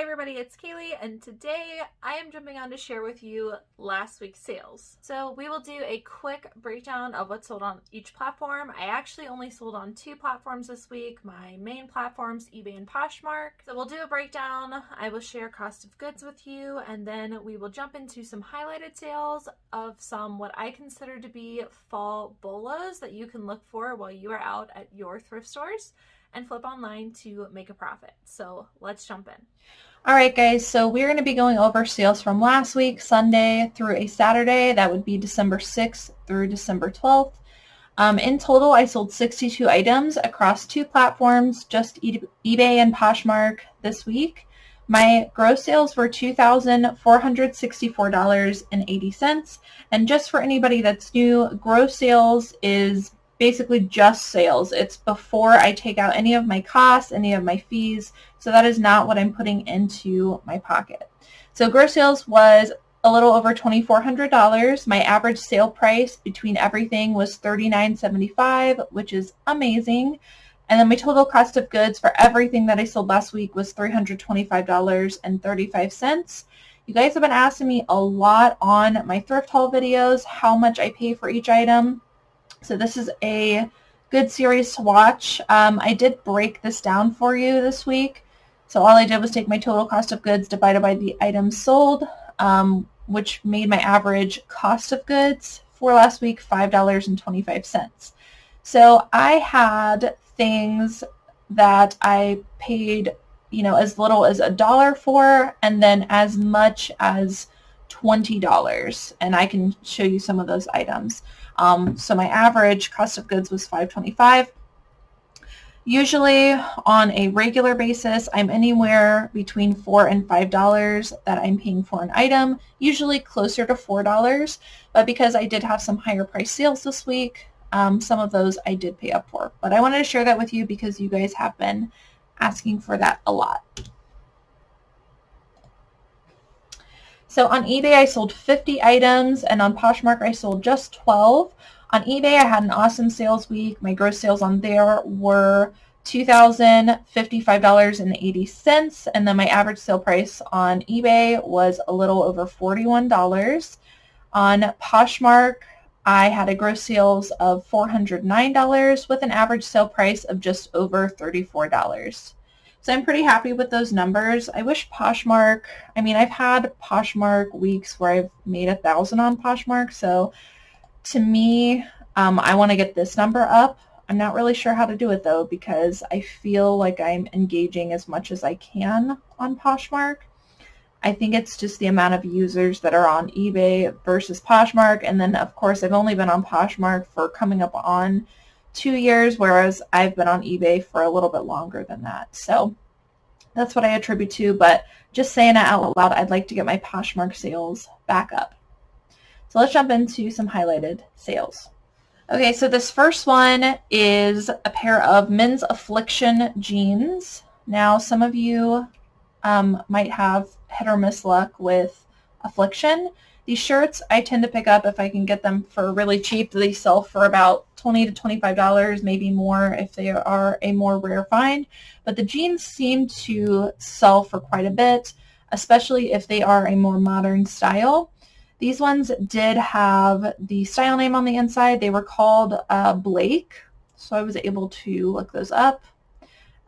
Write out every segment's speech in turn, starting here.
Hey everybody, it's Cayley, and today I am jumping on to share with you last week's sales. So we will do a quick breakdown of what sold on each platform. I actually only sold on 2 platforms this week, my main platforms, eBay and Poshmark. So we'll do a breakdown, I will share cost of goods with you, and then we will jump into some highlighted sales of some what I consider to be fall bolos that you can look for while you are out at your thrift stores and flip online to make a profit. So let's jump in. All right, guys, so we're going to be going over sales from last week, Sunday through a Saturday. That would be December 6th through December 12th. In total, I sold 62 items across 2 platforms, just eBay and Poshmark this week. My gross sales were $2,464.80. And just for anybody that's new, gross sales is basically just sales. It's before I take out any of my costs, any of my fees. So that is not what I'm putting into my pocket. So gross sales was a little over $2,400. My average sale price between everything was $39.75, which is amazing. And then my total cost of goods for everything that I sold last week was $325.35. You guys have been asking me a lot on my thrift haul videos how much I pay for each item. So this is a good series to watch. I did break this down for you this week. So all I did was take my total cost of goods divided by the items sold, which made my average cost of goods for last week $5.25. So I had things that I paid, as little as $1 for, and then as much as $20, and I can show you some of those items. So my average cost of goods was $5.25. Usually on a regular basis, I'm anywhere between $4 and $5 that I'm paying for an item, usually closer to $4. But because I did have some higher price sales this week, some of those I did pay up for. But I wanted to share that with you because you guys have been asking for that a lot. So on eBay, I sold 50 items, and on Poshmark, I sold just 12. On eBay, I had an awesome sales week. My gross sales on there were $2,055.80, and then my average sale price on eBay was a little over $41. On Poshmark, I had a gross sales of $409 with an average sale price of just over $34. So I'm pretty happy with those numbers. I wish Poshmark, I've had Poshmark weeks where I've made 1,000 on Poshmark. So to me, I want to get this number up. I'm not really sure how to do it though, because I feel like I'm engaging as much as I can on Poshmark. I think it's just the amount of users that are on eBay versus Poshmark. And then of course, I've only been on Poshmark for coming up on 2 years, whereas I've been on eBay for a little bit longer than that. So that's what I attribute to, but just saying it out loud, I'd like to get my Poshmark sales back up. So let's jump into some highlighted sales. Okay, so this first one is a pair of men's Affliction jeans. Now, some of you might have hit or miss luck with Affliction. These shirts I tend to pick up if I can get them for really cheap. They sell for about $20 to $25, maybe more if they are a more rare find. But the jeans seem to sell for quite a bit, especially if they are a more modern style. These ones did have the style name on the inside. They were called Blake, so I was able to look those up.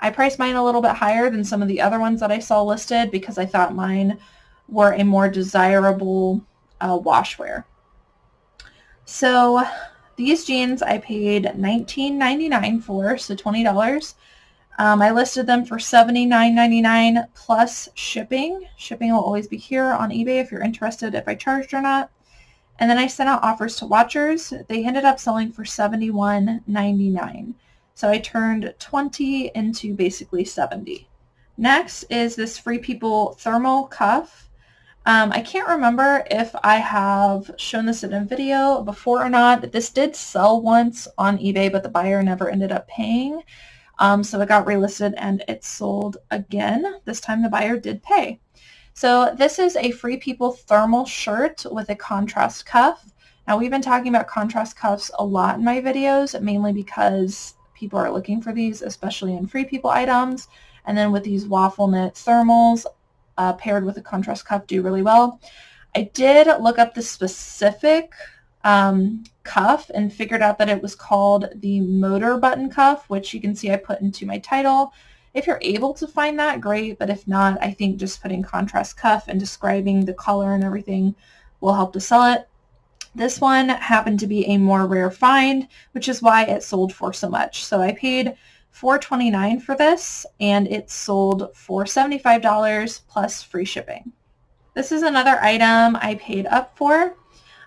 I priced mine a little bit higher than some of the other ones that I saw listed because I thought mine were a more desirable washwear. So these jeans I paid $19.99 for, so $20. I listed them for $79.99 plus shipping. Shipping will always be here on eBay if you're interested if I charged or not. And then I sent out offers to watchers. They ended up selling for $71.99. So I turned 20 into basically 70. Next is this Free People thermal cuff. I can't remember if I have shown this in a video before or not. This did sell once on eBay, but the buyer never ended up paying. So it got relisted and it sold again. This time the buyer did pay. So this is a Free People thermal shirt with a contrast cuff. Now we've been talking about contrast cuffs a lot in my videos, mainly because people are looking for these, especially in Free People items. And then with these waffle knit thermals, paired with a contrast cuff do really well. I did look up the specific cuff and figured out that it was called the motor button cuff, which you can see I put into my title. If you're able to find that, great, but if not, I think just putting contrast cuff and describing the color and everything will help to sell it. This one happened to be a more rare find, which is why it sold for so much. So I paid $4.29 for this, and it sold for $75 plus free shipping. This is another item I paid up for.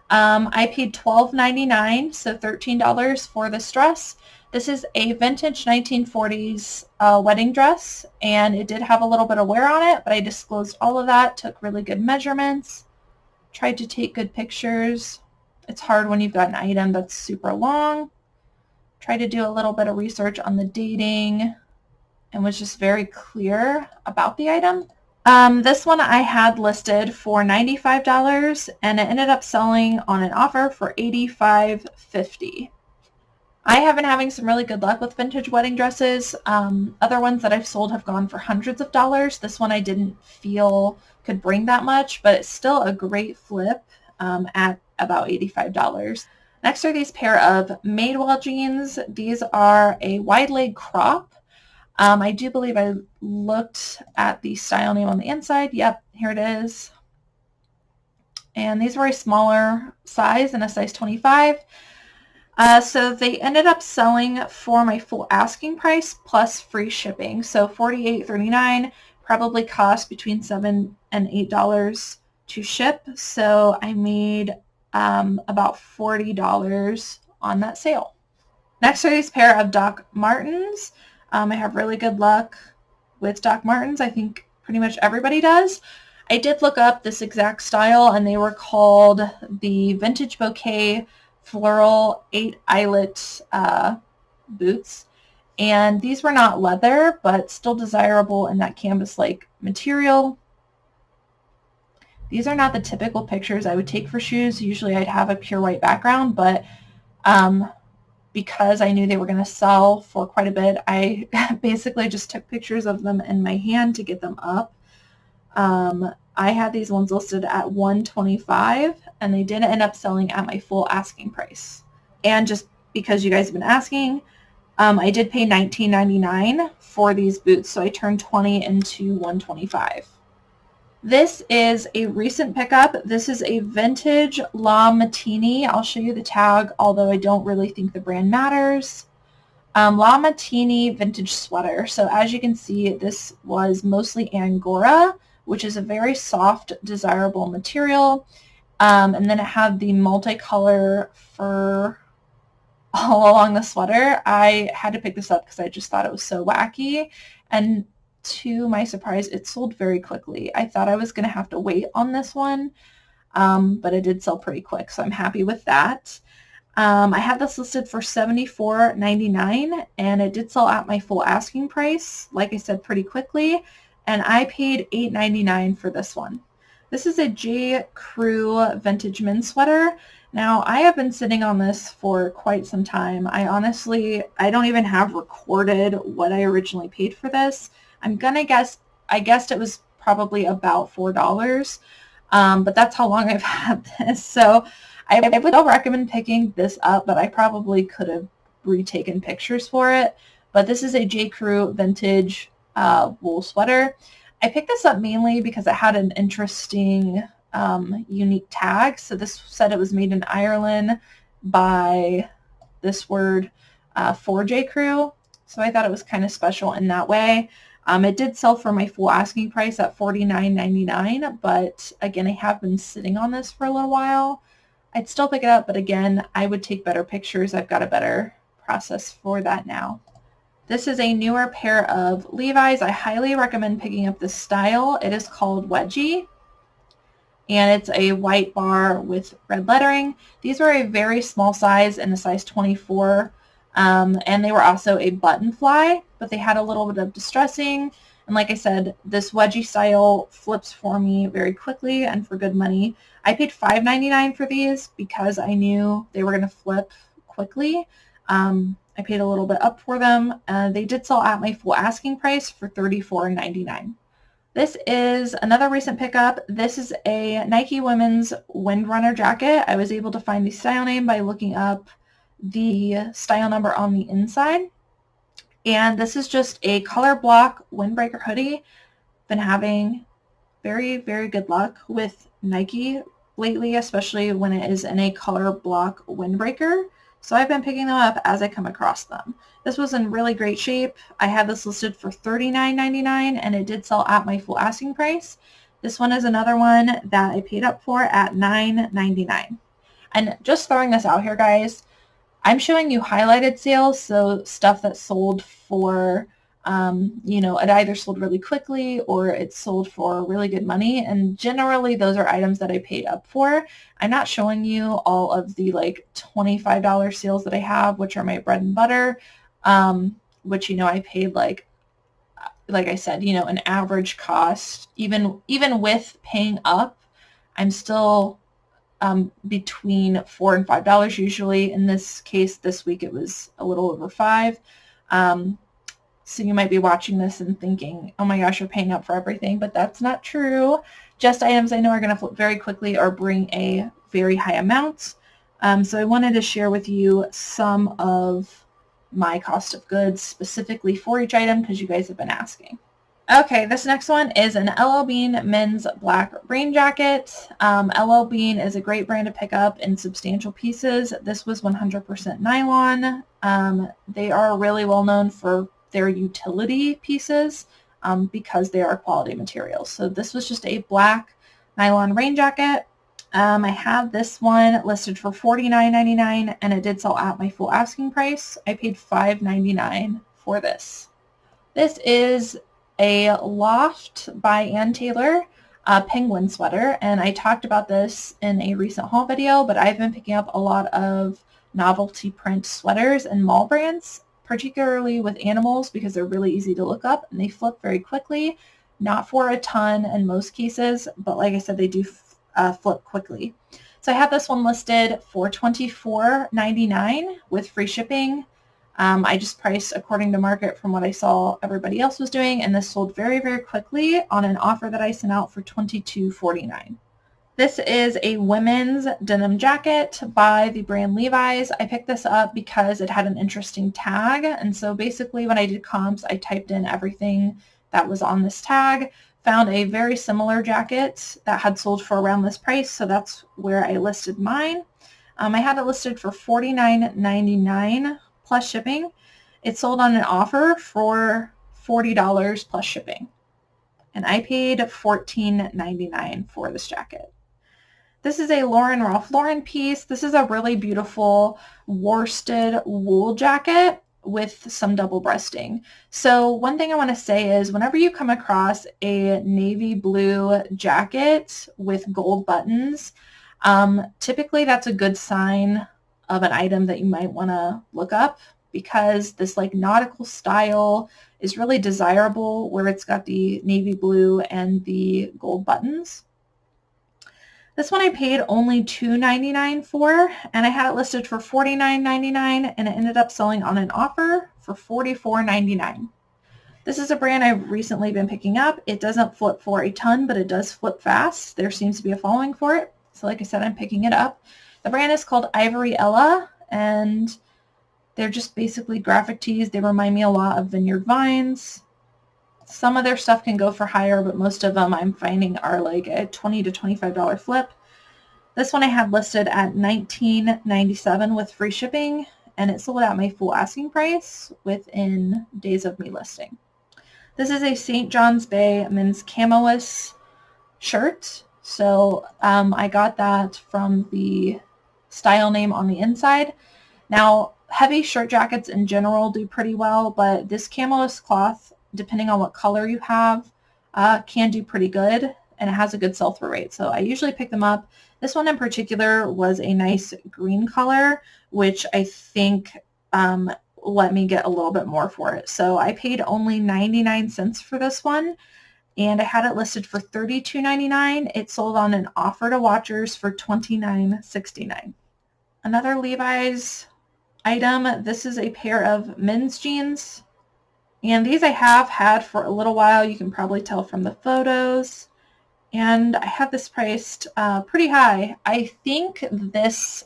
I paid $12.99, so $13 for this dress. This is a vintage 1940s wedding dress, and it did have a little bit of wear on it, but I disclosed all of that, took really good measurements, tried to take good pictures. It's hard when you've got an item that's super long. Tried to do a little bit of research on the dating and was just very clear about the item. This one I had listed for $95 and it ended up selling on an offer for $85.50. I have been having some really good luck with vintage wedding dresses. Other ones that I've sold have gone for hundreds of dollars. This one I didn't feel could bring that much, but it's still a great flip at about $85. Next are these pair of Madewell jeans. These are a wide leg crop. I do believe I looked at the style name on the inside. Yep, here it is. And these were a smaller size in a size 25. So they ended up selling for my full asking price plus free shipping. So $48.39, probably cost between $7 and $8 to ship. So I made about $40 on that sale. Next are these pair of Doc Martens. I have really good luck with Doc Martens. I think pretty much everybody does. I did look up this exact style, and they were called the Vintage Bouquet Floral 8 Eyelet boots. And these were not leather, but still desirable in that canvas-like material. These are not the typical pictures I would take for shoes. Usually I'd have a pure white background, but because I knew they were going to sell for quite a bit, I basically just took pictures of them in my hand to get them up. I had these ones listed at $125, and they didn't end up selling at my full asking price. And just because you guys have been asking, I did pay $19.99 for these boots, so I turned $20 into $125. This is a recent pickup. This is a vintage La Matini. I'll show you the tag, although I don't really think the brand matters. La Matini vintage sweater. So as you can see, this was mostly Angora, which is a very soft, desirable material. And then it had the multicolor fur all along the sweater. I had to pick this up because I just thought it was so wacky. And to my surprise, it sold very quickly. I thought I was going to have to wait on this one, but it did sell pretty quick, so I'm happy with that. I had this listed for $74.99, and it did sell at my full asking price, like I said, pretty quickly, and I paid $8.99 for this one. This is a J. Crew vintage men's sweater. Now, I have been sitting on this for quite some time. I don't even have recorded what I originally paid for this. I guessed it was probably about $4, but that's how long I've had this. So I would still recommend picking this up, but I probably could have retaken pictures for it. But this is a J. Crew vintage wool sweater. I picked this up mainly because it had an interesting unique tag. So this said it was made in Ireland by this word for J. Crew. So I thought it was kind of special in that way. It did sell for my full asking price at $49.99, but again, I have been sitting on this for a little while. I'd still pick it up, but again, I would take better pictures. I've got a better process for that now. This is a newer pair of Levi's. I highly recommend picking up this style. It is called Wedgie, and it's a white bar with red lettering. These were a very small size in a size 24. And they were also a button fly, but they had a little bit of distressing. And like I said, this wedgie style flips for me very quickly and for good money. I paid $5.99 for these because I knew they were going to flip quickly. I paid a little bit up for them. They did sell at my full asking price for $34.99. This is another recent pickup. This is a Nike women's Windrunner jacket. I was able to find the style name by looking up the style number on the inside. And this is just a color block windbreaker hoodie. Been having very, very good luck with Nike lately, especially when it is in a color block windbreaker. So I've been picking them up as I come across them. This was in really great shape. I had this listed for $39.99 and it did sell at my full asking price. This one is another one that I paid up for at $9.99. And just throwing this out here, guys, I'm showing you highlighted sales, so stuff that sold for, it either sold really quickly or it sold for really good money. And generally, those are items that I paid up for. I'm not showing you all of the like $25 sales that I have, which are my bread and butter, which, I paid like I said, an average cost. Even with paying up, I'm still between $4 and $5 usually. In this case, this week it was a little over $5. So you might be watching this and thinking, oh my gosh, you're paying up for everything, but that's not true. Just items I know are going to flip very quickly or bring a very high amount. So I wanted to share with you some of my cost of goods specifically for each item because you guys have been asking. Okay, this next one is an LL Bean men's black rain jacket. LL Bean is a great brand to pick up in substantial pieces. This was 100% nylon. They are really well known for their utility pieces because they are quality materials. So this was just a black nylon rain jacket. I have this one listed for $49.99 and it did sell at my full asking price. I paid $5.99 for this. This is a Loft by Ann Taylor penguin sweater, and I talked about this in a recent haul video, but I've been picking up a lot of novelty print sweaters and mall brands, particularly with animals because they're really easy to look up and they flip very quickly, not for a ton in most cases, but like I said, they do flip quickly. So I have this one listed for $24.99 with free shipping. I just priced according to market from what I saw everybody else was doing, and this sold very, very quickly on an offer that I sent out for $22.49. This is a women's denim jacket by the brand Levi's. I picked this up because it had an interesting tag, and so basically when I did comps, I typed in everything that was on this tag, found a very similar jacket that had sold for around this price, so that's where I listed mine. I had it listed for $49.99 plus shipping. It sold on an offer for $40 plus shipping. And I paid $14.99 for this jacket. This is a Ralph Lauren piece. This is a really beautiful worsted wool jacket with some double breasting. So one thing I want to say is whenever you come across a navy blue jacket with gold buttons, typically that's a good sign of an item that you might want to look up because this like nautical style is really desirable where it's got the navy blue and the gold buttons. This one I paid only $2.99 for, and I had it listed for $49.99, and it ended up selling on an offer for $44.99. This is a brand I've recently been picking up. It doesn't flip for a ton, but it does flip fast. There seems to be a following for it. So like I said, I'm picking it up. The brand is called Ivory Ella, and they're just basically graphic tees. They remind me a lot of Vineyard Vines. Some of their stuff can go for higher, but most of them I'm finding are like a $20 to $25 flip. This one I had listed at $19.97 with free shipping, and it sold at my full asking price within days of me listing. This is a St. John's Bay men's camois shirt. So I got that from the style name on the inside. Now, heavy shirt jackets in general do pretty well, but this camois cloth, depending on what color you have, can do pretty good, and it has a good sell-through rate. So I usually pick them up. This one in particular was a nice green color, which I think let me get a little bit more for it. So I paid only 99 cents for this one, and I had it listed for $32.99. It sold on an offer to watchers for $29.69. Another Levi's item. This is a pair of men's jeans. And these I have had for a little while. You can probably tell from the photos. And I have this priced pretty high. I think this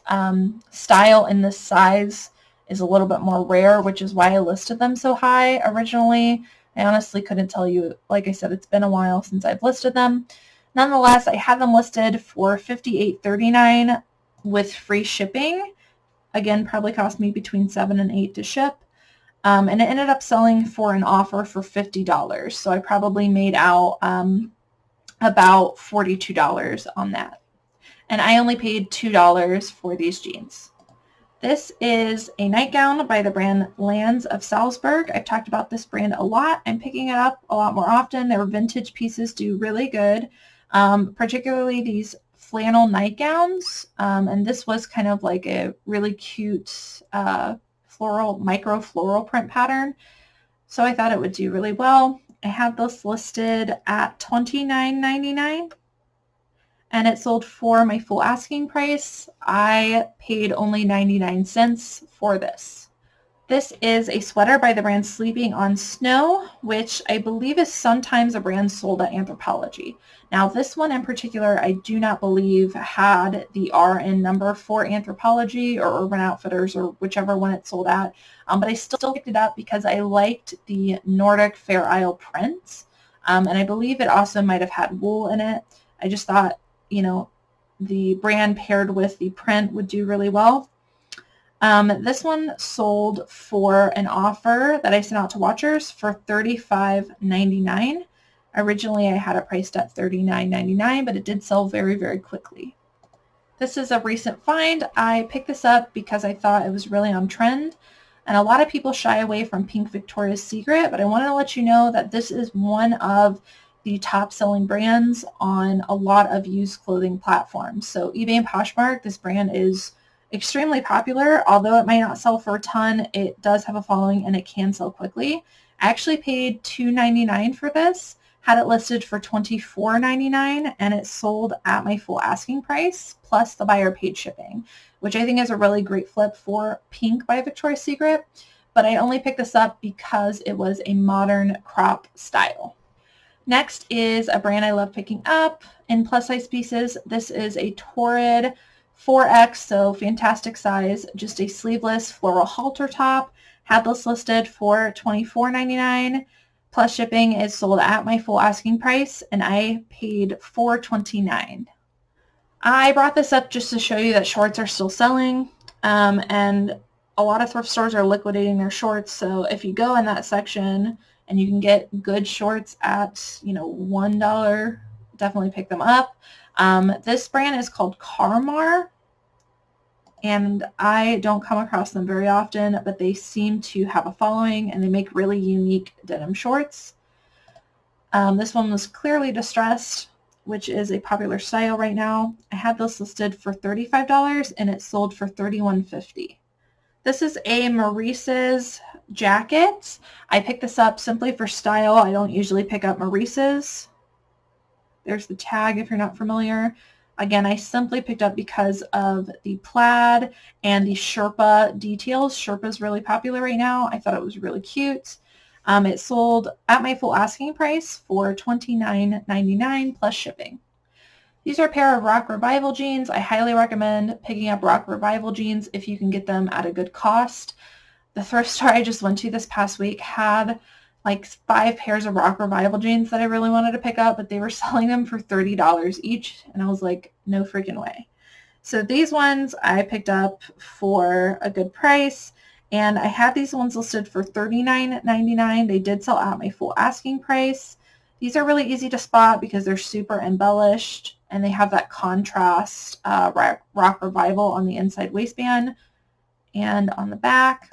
style and this size is a little bit more rare, which is why I listed them so high originally. I honestly couldn't tell you. Like I said, it's been a while since I've listed them. Nonetheless, I had them listed for $58.39 with free shipping. Again, probably cost me between $7 and $8 to ship. And it ended up selling for an offer for $50. So I probably made out about $42 on that. And I only paid $2 for these jeans. This is a nightgown by the brand Lands of Salzburg. I've talked about this brand a lot. I'm picking it up a lot more often. Their vintage pieces do really good, particularly these flannel nightgowns. And this was kind of like a really cute micro floral print pattern. So I thought it would do really well. I have this listed at $29.99 and it sold for my full asking price. I paid only 99 cents for this. This is a sweater by the brand Sleeping on Snow, which I believe is sometimes a brand sold at Anthropologie. Now this one in particular, I do not believe had the RN number for Anthropologie or Urban Outfitters or whichever one it sold at, but I still picked it up because I liked the Nordic Fair Isle prints, and I believe it also might have had wool in it. I just thought, you know, the brand paired with the print would do really well. This one sold for an offer that I sent out to watchers for $35.99. Originally, I had it priced at $39.99, but it did sell very, very quickly. This is a recent find. I picked this up because I thought it was really on trend, and a lot of people shy away from pink Victoria's Secret, but I wanted to let you know that this is one of the top selling brands on a lot of used clothing platforms. So eBay and Poshmark, this brand is extremely popular. Although it might not sell for a ton, it does have a following and it can sell quickly. I actually paid $2.99 for this, had it listed for $24.99, and it sold at my full asking price plus the buyer paid shipping, which I think is a really great flip for pink by Victoria's Secret. But I only picked this up because it was a modern crop style. Next is a brand I love picking up in plus size pieces. This is a Torrid 4X, so fantastic size, just a sleeveless floral halter top. Had this listed for $24.99 plus shipping. Is sold at my full asking price, and I paid $4.29. I brought this up just to show you that shorts are still selling, and a lot of thrift stores are liquidating their shorts. So if you go in that section and you can get good shorts at, $1, definitely pick them up. This brand is called Carmar, and I don't come across them very often, but they seem to have a following, and they make really unique denim shorts. This one was clearly distressed, which is a popular style right now. I had this listed for $35, and it sold for $31.50. This is a Maurice's jacket. I picked this up simply for style. I don't usually pick up Maurice's. There's the tag if you're not familiar. Again, I simply picked up because of the plaid and the Sherpa details. Sherpa is really popular right now. I thought it was really cute. It sold at my full asking price for $29.99 plus shipping. These are a pair of Rock Revival jeans. I highly recommend picking up Rock Revival jeans if you can get them at a good cost. The thrift store I just went to this past week had like 5 pairs of Rock Revival jeans that I really wanted to pick up, but they were selling them for $30 each, and I was like, no freaking way. So these ones I picked up for a good price, and I had these ones listed for $39.99. They did sell at my full asking price. These are really easy to spot because they're super embellished, and they have that contrast Rock Revival on the inside waistband and on the back.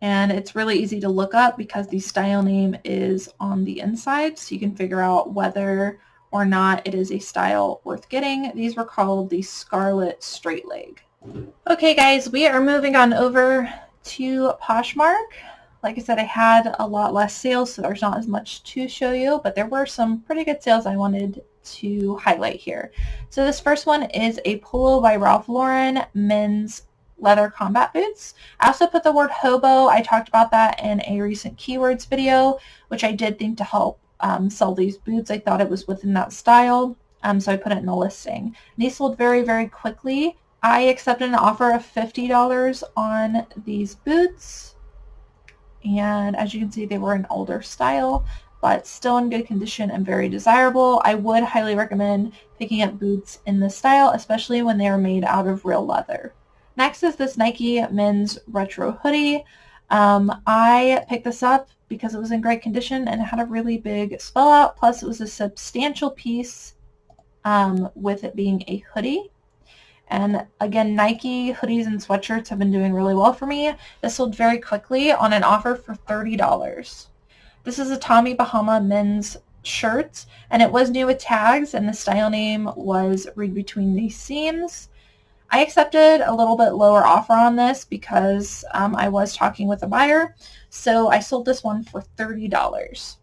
And it's really easy to look up because the style name is on the inside, so you can figure out whether or not it is a style worth getting. These were called the Scarlet Straight Leg. Okay guys, we are moving on over to Poshmark. Like I said, I had a lot less sales, so there's not as much to show you, but there were some pretty good sales I wanted to highlight here. So this first one is a polo by Ralph Lauren men's leather combat boots. I also put the word hobo. I talked about that in a recent keywords video, which I did think to help sell these boots. I thought it was within that style, so I put it in the listing. And these sold very, very quickly. I accepted an offer of $50 on these boots, and as you can see, they were an older style, but still in good condition and very desirable. I would highly recommend picking up boots in this style, especially when they are made out of real leather. Next is this Nike men's retro hoodie. I picked this up because it was in great condition and it had a really big spell out, plus it was a substantial piece with it being a hoodie. And again, Nike hoodies and sweatshirts have been doing really well for me. This sold very quickly on an offer for $30. This is a Tommy Bahama men's shirt, and it was new with tags, and the style name was Read Between These Seams. I accepted a little bit lower offer on this because I was talking with a buyer, so I sold this one for $30.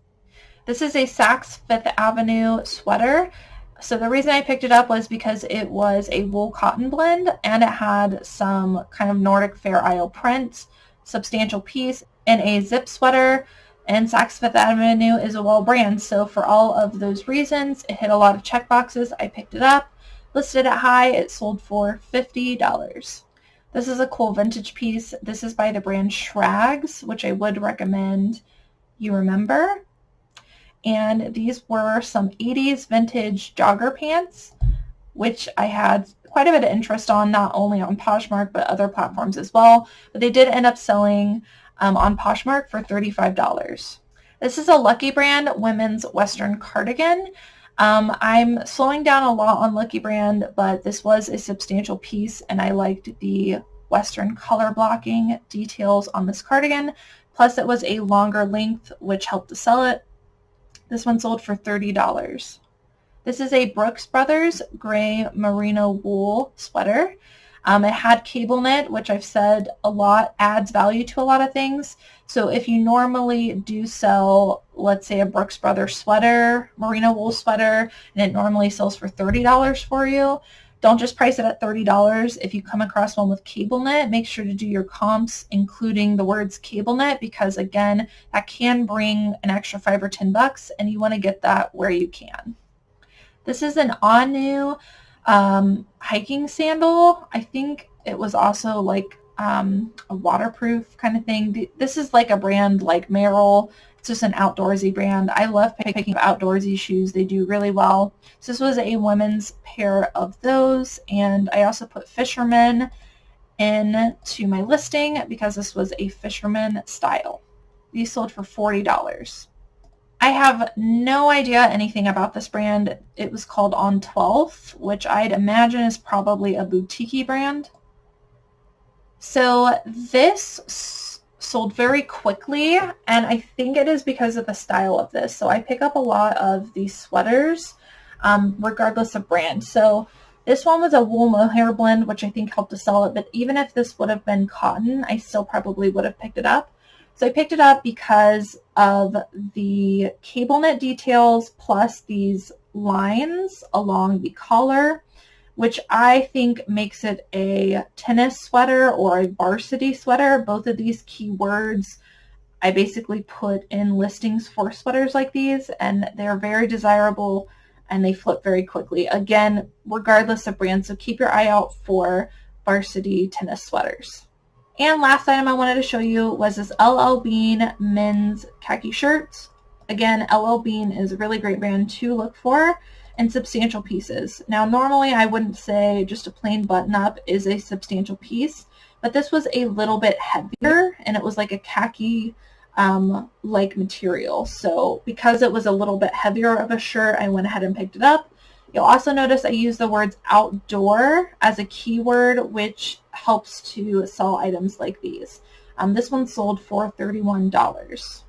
This is a Saks Fifth Avenue sweater. So the reason I picked it up was because it was a wool cotton blend and it had some kind of Nordic Fair Isle print, substantial piece, and a zip sweater. And Saks Fifth Avenue is a well brand, so for all of those reasons, it hit a lot of check boxes. I picked it up, listed it high, it sold for $50. This is a cool vintage piece. This is by the brand Shrags, which I would recommend you remember. And these were some 80s vintage jogger pants, which I had quite a bit of interest on, not only on Poshmark, but other platforms as well. But they did end up selling on Poshmark for $35. This is a Lucky Brand women's Western cardigan. I'm slowing down a lot on Lucky Brand, but this was a substantial piece, and I liked the Western color blocking details on this cardigan. Plus, it was a longer length, which helped to sell it. This one sold for $30. This is a Brooks Brothers gray merino wool sweater. It had cable knit, which I've said a lot adds value to a lot of things. So if you normally do sell, let's say, a Brooks Brothers sweater, merino wool sweater, and it normally sells for $30 for you, don't just price it at $30. If you come across one with cable knit, make sure to do your comps, including the words cable knit, because again, that can bring an extra $5 or $10, and you want to get that where you can. This is an Anu hiking sandal. I think it was also like a waterproof kind of thing. This is like a brand like Merrell. It's just an outdoorsy brand. I love picking up outdoorsy shoes. They do really well. So this was a women's pair of those, and I also put Fisherman into my listing because this was a Fisherman style. These sold for $40. I have no idea anything about this brand. It was called On 12th, which I'd imagine is probably a boutique brand. So this sold very quickly, and I think it is because of the style of this. So I pick up a lot of these sweaters, regardless of brand. So this one was a wool mohair blend, which I think helped to sell it, but even if this would have been cotton, I still probably would have picked it up. So I picked it up because of the cable knit details plus these lines along the collar, which I think makes it a tennis sweater or a varsity sweater. Both of these keywords I basically put in listings for sweaters like these, and they're very desirable and they flip very quickly. Again, regardless of brand, so keep your eye out for varsity tennis sweaters. And last item I wanted to show you was this LL Bean men's khaki shirt. Again, LL Bean is a really great brand to look for in substantial pieces. Now, normally I wouldn't say just a plain button-up is a substantial piece, but this was a little bit heavier, and it was like a khaki like material. So because it was a little bit heavier of a shirt, I went ahead and picked it up. You'll also notice I use the words outdoor as a keyword, which helps to sell items like these. This one sold for $31.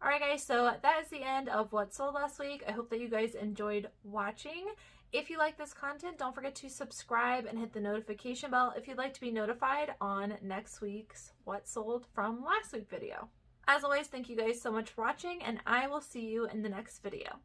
Alright guys, so that is the end of what sold last week. I hope that you guys enjoyed watching. If you like this content, don't forget to subscribe and hit the notification bell if you'd like to be notified on next week's What Sold from last week's video. As always, thank you guys so much for watching, and I will see you in the next video.